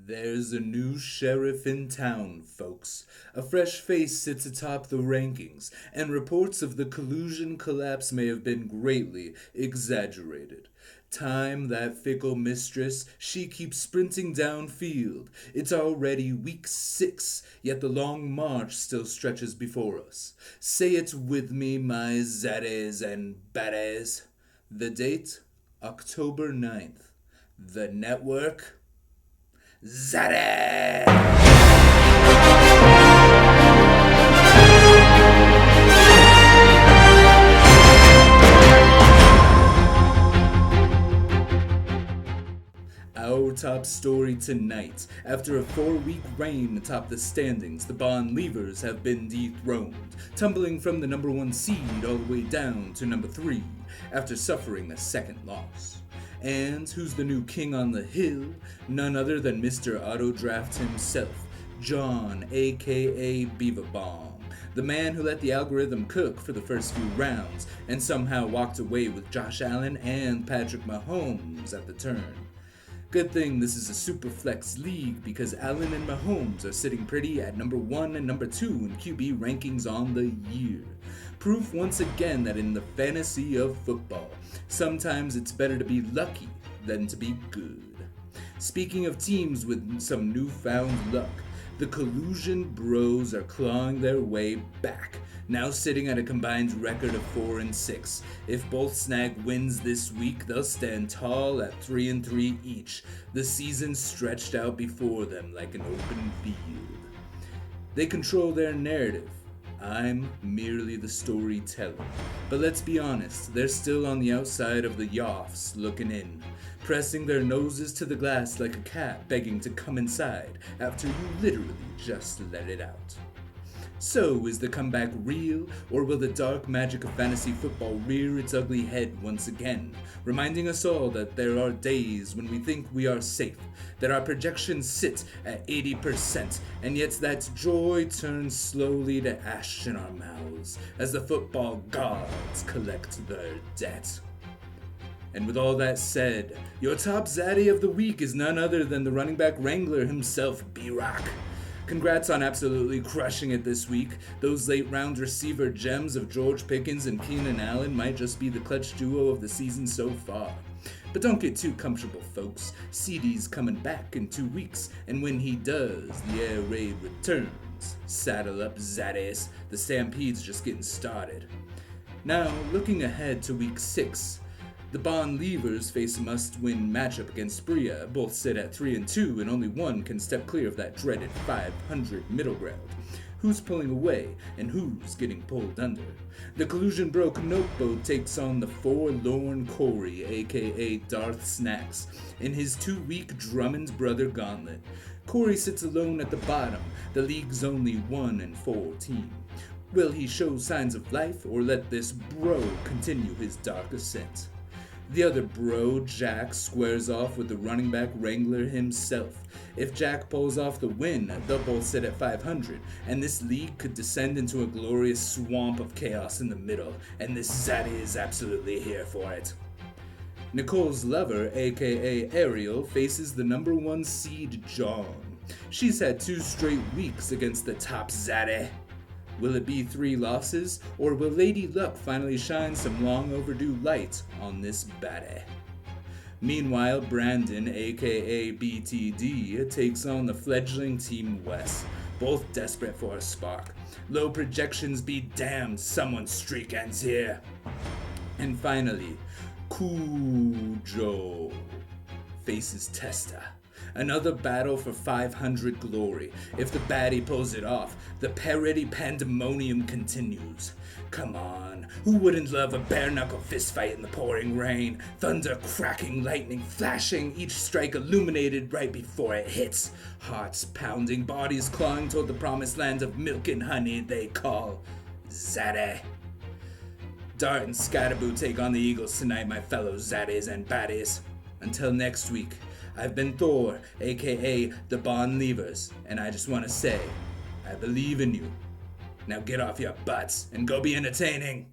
There's a new sheriff in town, folks. A fresh face sits atop the rankings, and reports of the collusion collapse may have been greatly exaggerated. Time, that fickle mistress, she keeps sprinting downfield. It's already week 6, yet the long march still stretches before us. Say it with me, my zaddies and baddies. The date, October 9th. The network, Zaddy! Our top story tonight. After a 4-week reign atop the standings, the Bond Leavers have been dethroned, tumbling from the number 1 seed all the way down to number 3 after suffering a second loss. And who's the new king on the hill? None other than Mr. Autodraft himself, John, aka Beaver Bomb, the man who let the algorithm cook for the first few rounds and somehow walked away with Josh Allen and Patrick Mahomes at the turn. Good thing this is a super flex league because Allen and Mahomes are sitting pretty at number 1 and number 2 in QB rankings on the year. Proof once again that in the fantasy of football, sometimes it's better to be lucky than to be good. Speaking of teams with some newfound luck, the Collusion Bros are clawing their way back, now sitting at a combined record of 4-6. If both snag wins this week, they'll stand tall at 3-3 each, the season stretched out before them like an open field. They control their narrative. I'm merely the storyteller. But let's be honest, they're still on the outside of the Yoffs looking in, pressing their noses to the glass like a cat begging to come inside after you literally just let it out. So, is the comeback real, or will the dark magic of fantasy football rear its ugly head once again, reminding us all that there are days when we think we are safe, that our projections sit at 80%, and yet that joy turns slowly to ash in our mouths as the football gods collect their debt. And with all that said, your top zaddy of the week is none other than the running back wrangler himself, B-Rock. Congrats on absolutely crushing it this week. Those late round receiver gems of George Pickens and Keenan Allen might just be the clutch duo of the season so far. But don't get too comfortable, folks. CD's coming back in 2 weeks, and when he does, the air raid returns. Saddle up, zaddies. The Stampede's just getting started. Now, looking ahead to week 6, the Bond Leavers face a must-win matchup against Bria. Both sit at 3-2, and only one can step clear of that dreaded 500 middle ground. Who's pulling away, and who's getting pulled under? The Collusion Bro Canopbo takes on the forlorn Corey, aka Darth Snacks, in his 2-week Drummond Brother Gauntlet. Corey sits alone at the bottom, the league's only 1-4 team. Will he show signs of life, or let this bro continue his dark ascent? The other bro, Jack, squares off with the running back wrangler himself. If Jack pulls off the win, they'll both sit at 500, and this league could descend into a glorious swamp of chaos in the middle, and this Zaddy is absolutely here for it. Nicole's lover, aka Ariel, faces the number 1 seed, John. She's had 2 straight weeks against the top Zaddy. Will it be 3 losses, or will Lady Luck finally shine some long overdue light on this baddie? Meanwhile, Brandon, aka BTD, takes on the fledgling Team West, both desperate for a spark. Low projections be damned, someone's streak ends here. And finally, Cujo faces Testa. Another battle for 500 glory. If the baddie pulls it off, the parody pandemonium continues. Come on, who wouldn't love a bare-knuckle fistfight in the pouring rain? Thunder cracking, lightning flashing, each strike illuminated right before it hits. Hearts pounding, bodies clawing toward the promised land of milk and honey they call Zaddy. Dart and Scatterboo take on the Eagles tonight, my fellow zaddies and baddies. Until next week, I've been Thor, aka the Bond Leavers, and I just want to say, I believe in you. Now get off your butts and go be entertaining.